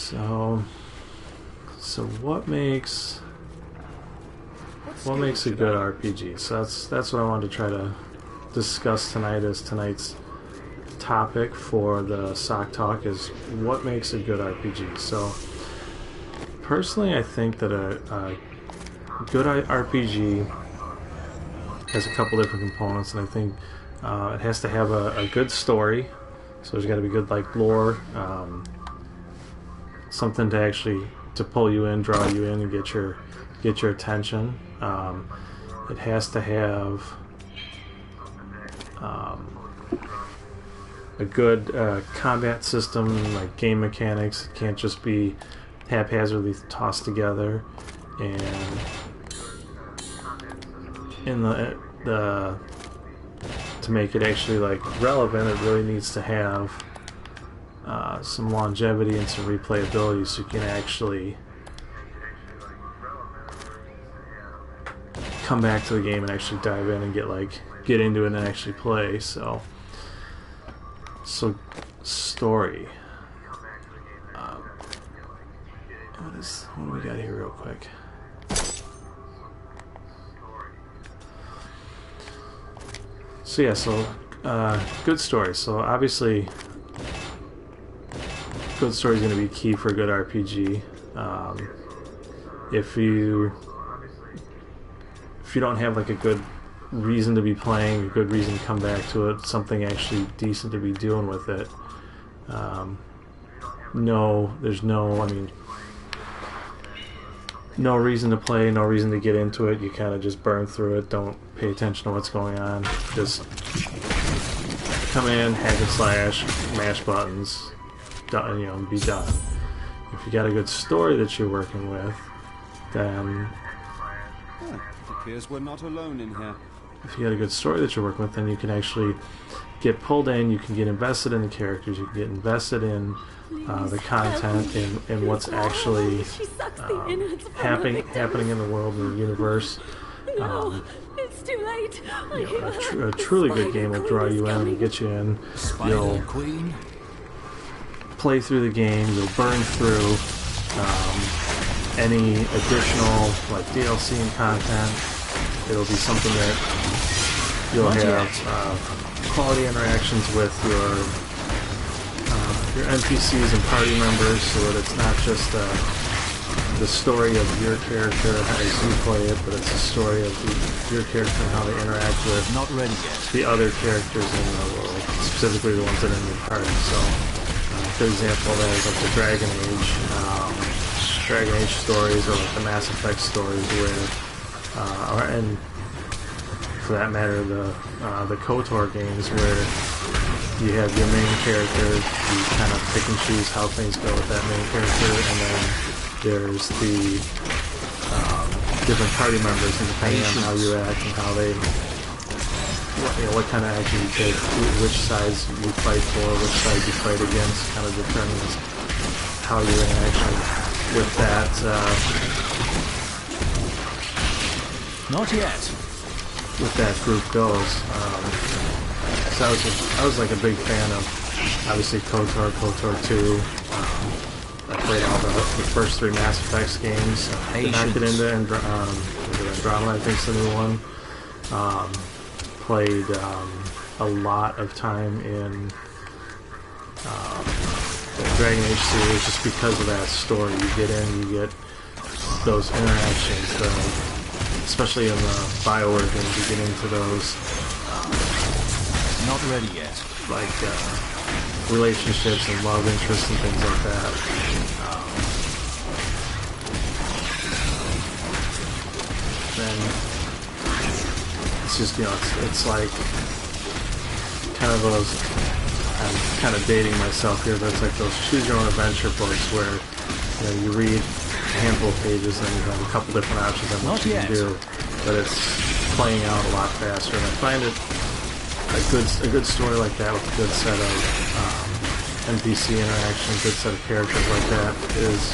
So what makes a good RPG? So that's what I wanted to try to discuss tonight as tonight's topic for the Sock Talk is what makes a good RPG. So personally, I think that a good RPG has a couple different components, and I think it has to have a good story. So there's got to be good like lore, something to actually to pull you in, draw you in, and get your attention. It has to have a good combat system, like game mechanics. It can't just be haphazardly tossed together. And in the to make it actually like relevant, it really needs to have some longevity and some replayability, so you can actually come back to the game and actually dive in and get into it and actually play. So story. What do we got here real quick? So yeah, good story. So obviously, good story is going to be key for a good RPG. If you don't have like a good reason to be playing, a good reason to come back to it, something actually decent to be doing with it, no reason to play, no reason to get into it. You kind of just burn through it, don't pay attention to what's going on, just come in, hack and slash, mash buttons, done, be done. If you got a good story that you're working with, then it appears we're not alone in here. If you got a good story that you're working with, then you can actually get pulled in, you can get invested in the characters, you can get invested in the content and what's actually happening in the world and the universe. It's too late. A truly good game will draw you in and get you in. You'll play through the game, you'll burn through any additional like DLC and content. It'll be something that you'll have quality interactions with your NPCs and party members, so that it's not just the story of your character as you play it, but it's the story of your character and how they interact with the other characters in the world, specifically the ones that are in your party. So, for example, there's like the Dragon Age stories, or like the Mass Effect stories, and for that matter, the KOTOR games, where you have your main character, you kind of pick and choose how things go with that main character, and then there's the different party members, and depending on how you act and how they, what kind of action you take, which sides you fight for, which side you fight against, kind of determines how your interaction with that. Not yet. With that group goes. So I was like a big fan of obviously KOTOR, KOTOR 2. I played all the first 3 Mass Effect games. Did not get into Andromeda, I think is the new one. Played a lot of time in the Dragon Age series just because of that story. You get in, you get those interactions, especially in the BioWare games, you get into those not ready yet. Like relationships and love interests and things like that. Then it's just, it's like kind of those, I'm kind of dating myself here, but it's like those choose your own adventure books where you read a handful of pages and you have a couple different options on what you can do, but it's playing out a lot faster. And I find it a good story like that with a good set of NPC interaction, a good set of characters like that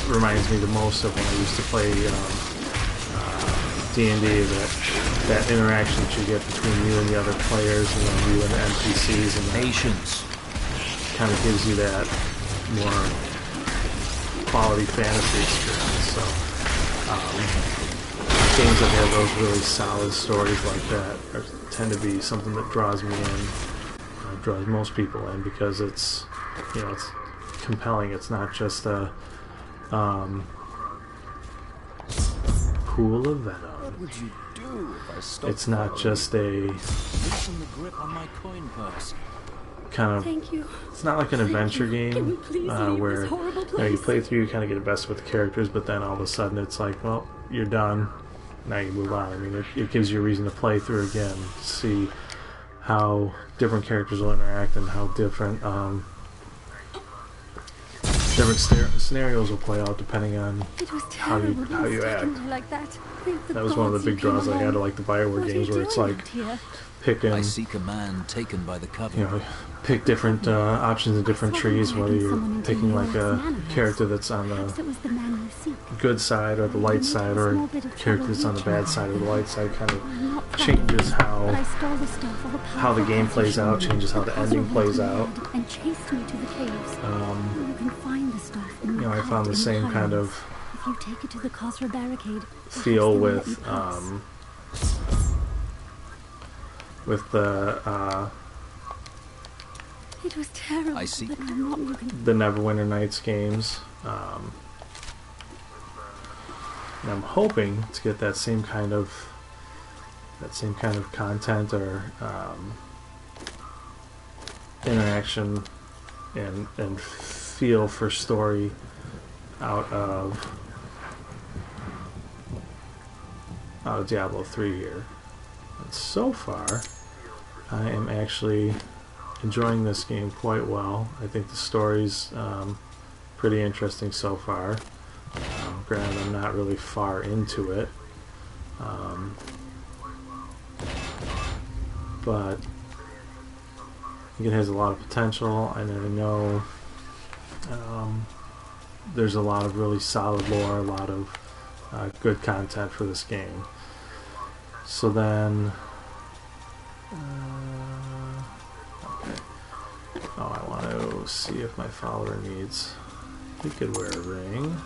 reminds me the most of when I used to play D&D. That interaction that you get between you and the other players, and then you and the NPCs, and patience kind of gives you that more quality fantasy experience. So games that have those really solid stories like that tend to be something that draws me in, draws most people in, because it's, you know, it's compelling. It's not just a pool of venom. What would you do if I stopped? It's not just a Loosen the grip on my coin purse. kind of. Thank you. It's not like an adventure Can you game please leave where this horrible you know, you place? play through, you kind of get invested with the characters, but then all of a sudden it's like, well, you're done. Now you move on. I mean, it gives you a reason to play through again, to see how different characters will interact and how different scenarios will play out depending on It was how you terrible how being you stuck act. in there like that. Thank the That was one of the gods you big draws came I had to along. like the Bioware What are games, you where it's doing like out here? picking, I seek a man taken by the you coven. know, pick different options in different trees, whether you're picking like a character that's on Perhaps the it was the man you seek. good side or the light side, or a character that's on the bad side or the light side, kind of I'm not proud, changes but I how stole the stuff of a how the powerful game plays physician. out, changes how the Khazra ending went plays mad out. and chased me to the caves. You can find the stuff in You know, I the found the cart in same kind Highlands. of If you take it to the Khazra barricade, feel perhaps they will let you with pass. the It was terrible, I see. but I'm not looking. the Neverwinter Nights games. And I'm hoping to get that same kind of content or interaction and feel for story out of Diablo 3 here. And so far, I am actually enjoying this game quite well. I think the story's pretty interesting so far. Granted, I'm not really far into it, but I think it has a lot of potential, and I know there's a lot of really solid lore, a lot of good content for this game. So then, okay. Oh, I want to see if my follower needs. He could wear a ring.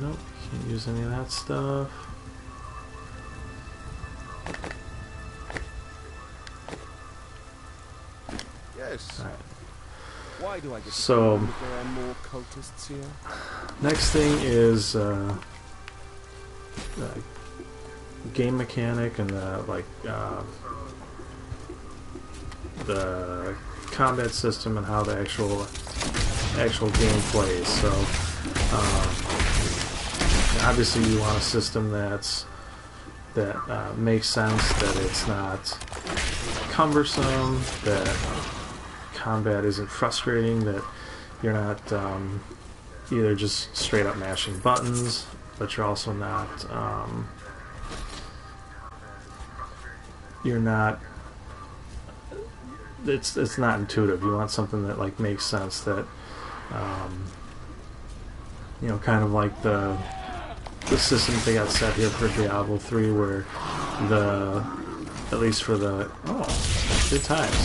Nope, can't use any of that stuff. Yes. Alright. Why do I get So- the feeling that there are more cultists here? Next thing is game mechanic and the combat system and how the actual game plays. So obviously you want a system that makes sense, that it's not cumbersome, that combat isn't frustrating, that you're not either just straight up mashing buttons, but you're also not it's not intuitive. You want something that like makes sense, that you know, kind of like the system they got set here for Diablo 3, where at least for the good times,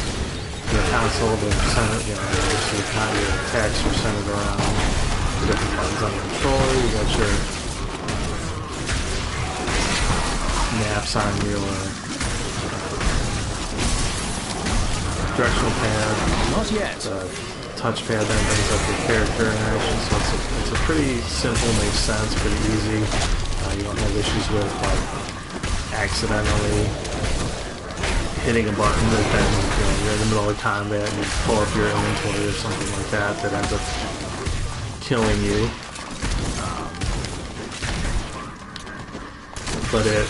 the console, the center, you know, obviously your attacks are centered around the different buttons on the controller. You got your maps on your directional pad. Not yet. The touchpad then brings up your character interaction, so it's a pretty simple, makes sense, pretty easy. You don't have issues with like accidentally hitting a button that then, you know, you're in the middle of combat and you pull up your inventory or something like that ends up killing you. But it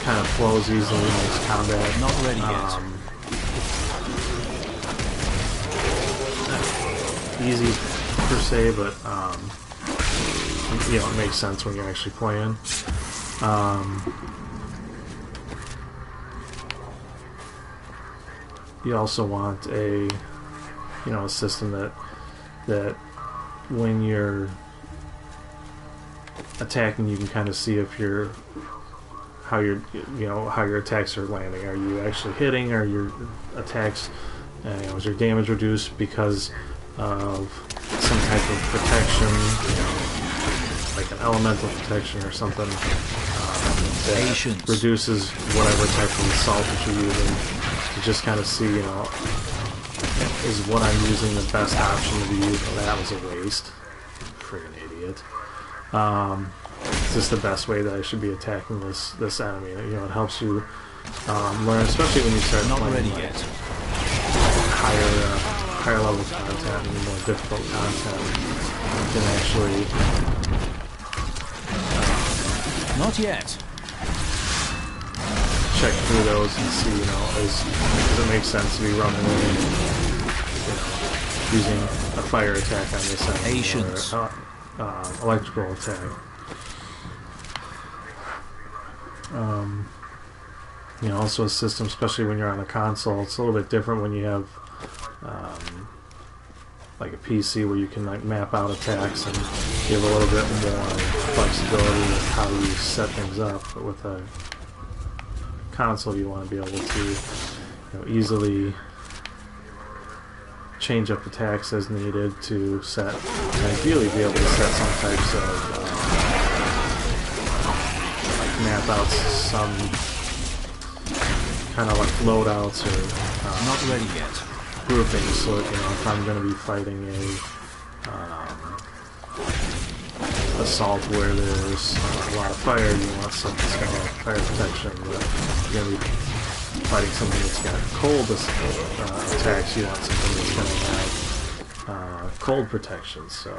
kind of flows easily, makes combat Not ready yet. easy per se, but you know, it makes sense when you're actually playing. You also want a system that when you're attacking, you can kind of see if how your attacks are landing. Are you actually hitting? Are your attacks, is your damage reduced because of some type of protection, like an elemental protection or something, that reduces whatever type of assault that you're using. To just kind of see, is what I'm using the best option to be used? Well, that was a waste. Friggin' idiot. Is this the best way that I should be attacking this enemy? It helps you learn, especially when you start playing higher level content and more difficult content. You can actually not yet. Check through those and see, does it make sense to be running in, using a fire attack on this enemy or electrical attack. Also a system, especially when you're on a console, it's a little bit different when you have like a PC where you can map out attacks and give a little bit more flexibility with how you set things up. But with a console, you want to be able to easily change up attacks as needed to set, and ideally be able to set some types of map out some kind of like loadouts or not ready yet groupings, so that, if I'm going to be fighting a assault where there's a lot of fire, you want something that's got like fire protection. But if you're going to be fighting something that's got cold attacks, you want something that's going to have cold protection. So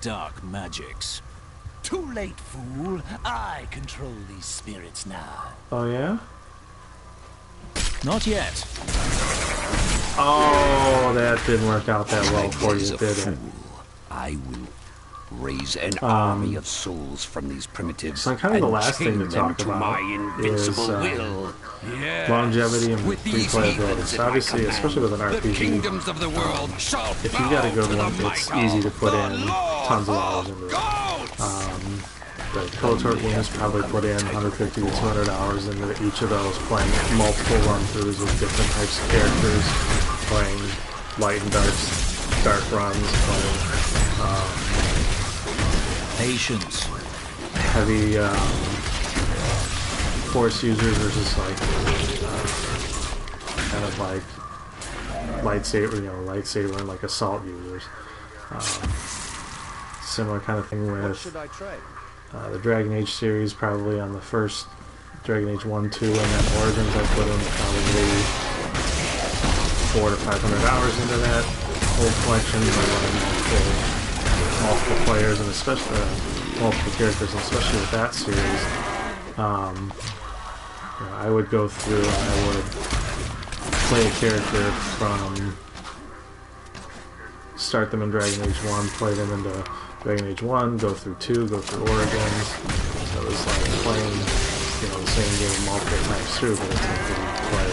dark magics. Too late, fool. I control these spirits now. Oh yeah? Not yet. Oh, that didn't work out that well for you, did it? I will raise an army of souls from these primitives. So kind of the last thing to talk about is longevity and replayability. So obviously, especially with an RPG, if you got to go to one, it's easy to put in tons of hours into it. The KOTOR games probably put in 150 to 200 hours into each of those, playing multiple run-throughs with different types of characters, playing light and dark runs, playing patience, heavy force users versus kind of like lightsaber and like assault users. Similar kind of thing with the Dragon Age series, probably on the first Dragon Age 1, 2, and then Origins, I put in probably 400 to 500 hours into that whole collection by running multiple players and especially multiple characters, and especially with that series. I would go through and I would play a character from start them in Dragon Age 1, play them into Dragon Age 1, go through 2, go through Origins. So it was like playing, the same game multiple times through, but it's like you can play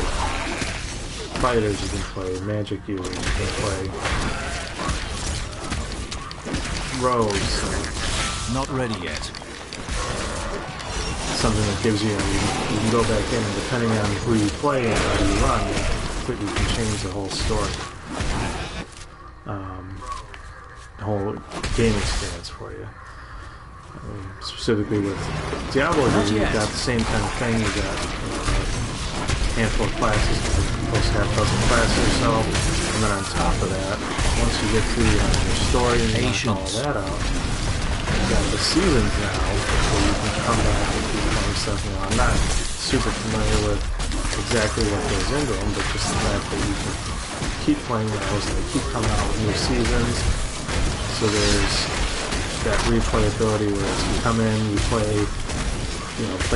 fighters, you can play magic users, you can play rogues. So not ready yet. Something that gives you, you can go back in and depending on who you play and how you run, you can change the whole story. The whole game experience for you. Specifically with Diablo, you've got the same kind of thing. You got a handful of classes, close to half dozen classes or so, and then on top of that, once you get through your story and you knock all that out, you've got the seasons now, where you can come back and keep playing stuff. I'm not super familiar with exactly what goes into them, but just the fact that you can keep playing those and they keep coming out with new seasons. So there's that replayability where you come in, you play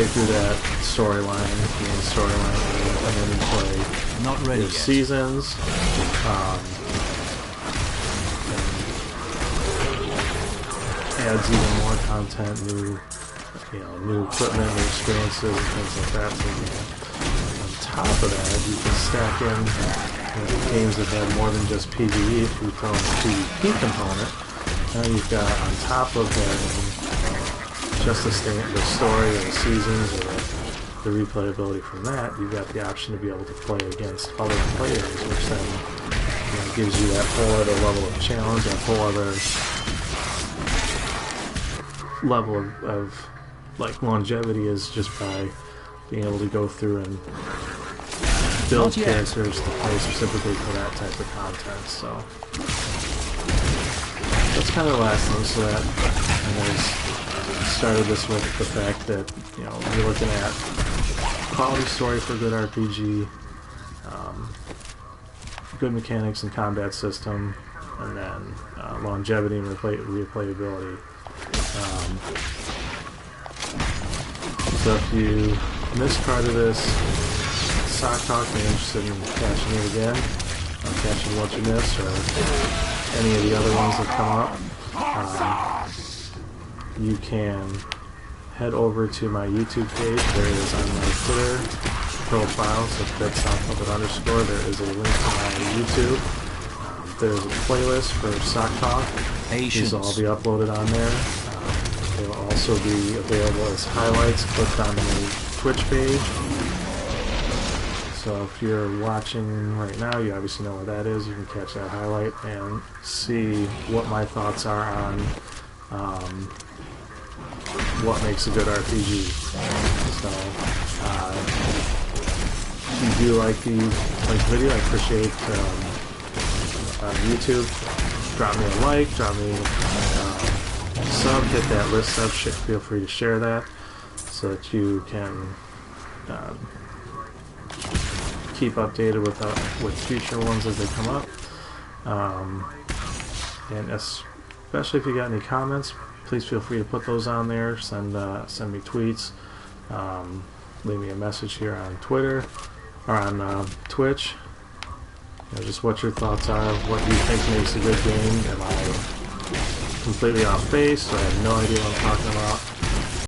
through that storyline, the main storyline, and then you play not ready yet. Seasons. Adds even more content, new equipment, new experiences, and things like that. So on top of that, you can stack in games that have more than just PvE. If you throw in a PvP component, now you've got, on top of having just the story or the seasons or the replayability from that, you've got the option to be able to play against other players, which then gives you that whole other level of challenge, that whole other level of like longevity, is just by being able to go through and build characters to play specifically for that type of content. So that's kind of the last thing. So that I started this with the fact that you're looking at quality story for a good RPG, good mechanics and combat system, and then longevity and replayability. So if you missed part of this Sock Talk and you're interested in catching it again, catching what you missed, or any of the other ones that come up, you can head over to my YouTube page. There is on my Twitter profile, so DeadSockPuppet_, there is a link to my YouTube. There's a playlist for Sock Talk. These will all be uploaded on there. They will also be available as highlights clicked on the Twitch page. So if you're watching right now, you obviously know where that is. You can catch that highlight and see what my thoughts are on what makes a good RPG. So if you do like the video, I appreciate on YouTube. Drop me a like, drop me a sub, hit that list up. Feel free to share that so that you can keep updated with future ones as they come up. And especially if you got any comments, please feel free to put those on there. Send me tweets. Leave me a message here on Twitter or on Twitch. Just what your thoughts are, what you think makes a good game. Am I completely off base? Do I have no idea what I'm talking about?